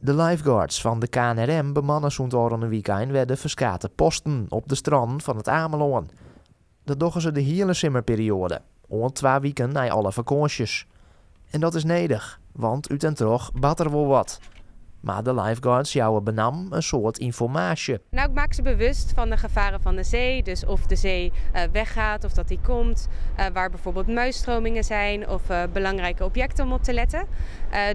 De lifeguards van de KNRM bemannen zo'n weekend weer de verskate posten op de stranden van het Ameland. Dat doen ze de hele zomerperiode, om 2 weken na alle vakanties. En dat is nedig, want uit en terug bad er wel wat. Maar de lifeguards jouwen benam een soort informatie. Nou, ik maak ze bewust van de gevaren van de zee. Dus of de zee weggaat of dat die komt. Waar bijvoorbeeld muisstromingen zijn of belangrijke objecten om op te letten.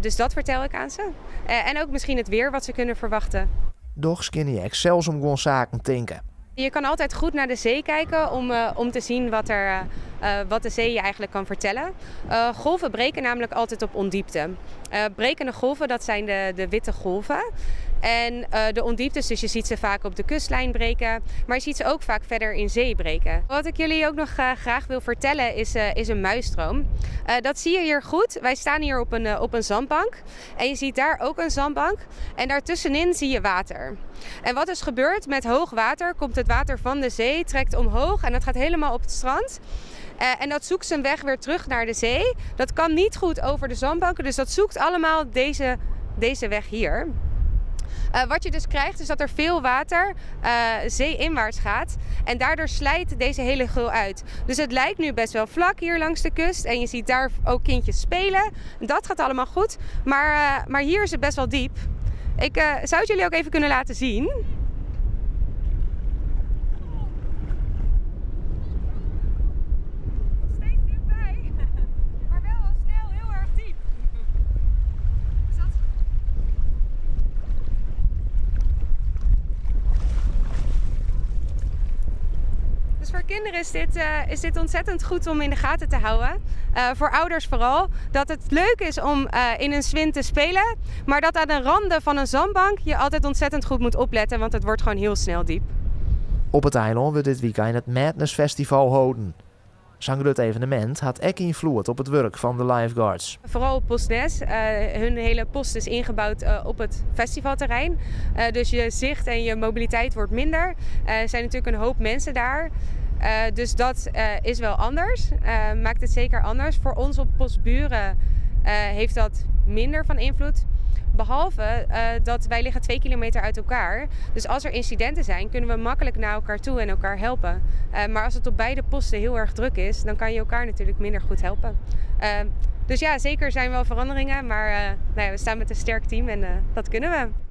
Dus dat vertel ik aan ze. En ook misschien het weer wat ze kunnen verwachten. Doch skinny ik zelfs om gewoon zaken denken. Je kan altijd goed naar de zee kijken om te zien wat de zee je eigenlijk kan vertellen. Golven breken namelijk altijd op ondiepte. Brekende golven, dat zijn de witte golven. En de ondieptes, dus je ziet ze vaak op de kustlijn breken, maar je ziet ze ook vaak verder in zee breken. Wat ik jullie ook nog graag wil vertellen is een muisstroom. Dat zie je hier goed. Wij staan hier op een zandbank en je ziet daar ook een zandbank en daartussenin zie je water. En wat is gebeurd met hoog water, komt het water van de zee, trekt omhoog en dat gaat helemaal op het strand. En dat zoekt zijn weg weer terug naar de zee. Dat kan niet goed over de zandbanken, dus dat zoekt allemaal deze weg hier. Wat je dus krijgt is dat er veel water zeeinwaarts gaat en daardoor slijt deze hele gul uit. Dus het lijkt nu best wel vlak hier langs de kust en je ziet daar ook kindjes spelen. Dat gaat allemaal goed, maar hier is het best wel diep. Ik zou het jullie ook even kunnen laten zien. Dus voor kinderen is dit ontzettend goed om in de gaten te houden. Voor ouders vooral. Dat het leuk is om in een swim te spelen. Maar dat aan de randen van een zandbank je altijd ontzettend goed moet opletten. Want het wordt gewoon heel snel diep. Op het eiland wordt dit weekend het Madness Festival houden. Zo'n groot evenement had ook invloed op het werk van de lifeguards. Vooral op Postnes. Hun hele post is ingebouwd op het festivalterrein. Dus je zicht en je mobiliteit wordt minder. Er zijn natuurlijk een hoop mensen daar. Dus dat is wel anders. Maakt het zeker anders. Voor ons op Postburen heeft dat minder van invloed. Behalve dat wij liggen 2 kilometer uit elkaar. Dus als er incidenten zijn, kunnen we makkelijk naar elkaar toe en elkaar helpen. Maar als het op beide posten heel erg druk is, dan kan je elkaar natuurlijk minder goed helpen. Dus ja, zeker zijn wel veranderingen. Maar we staan met een sterk team en dat kunnen we.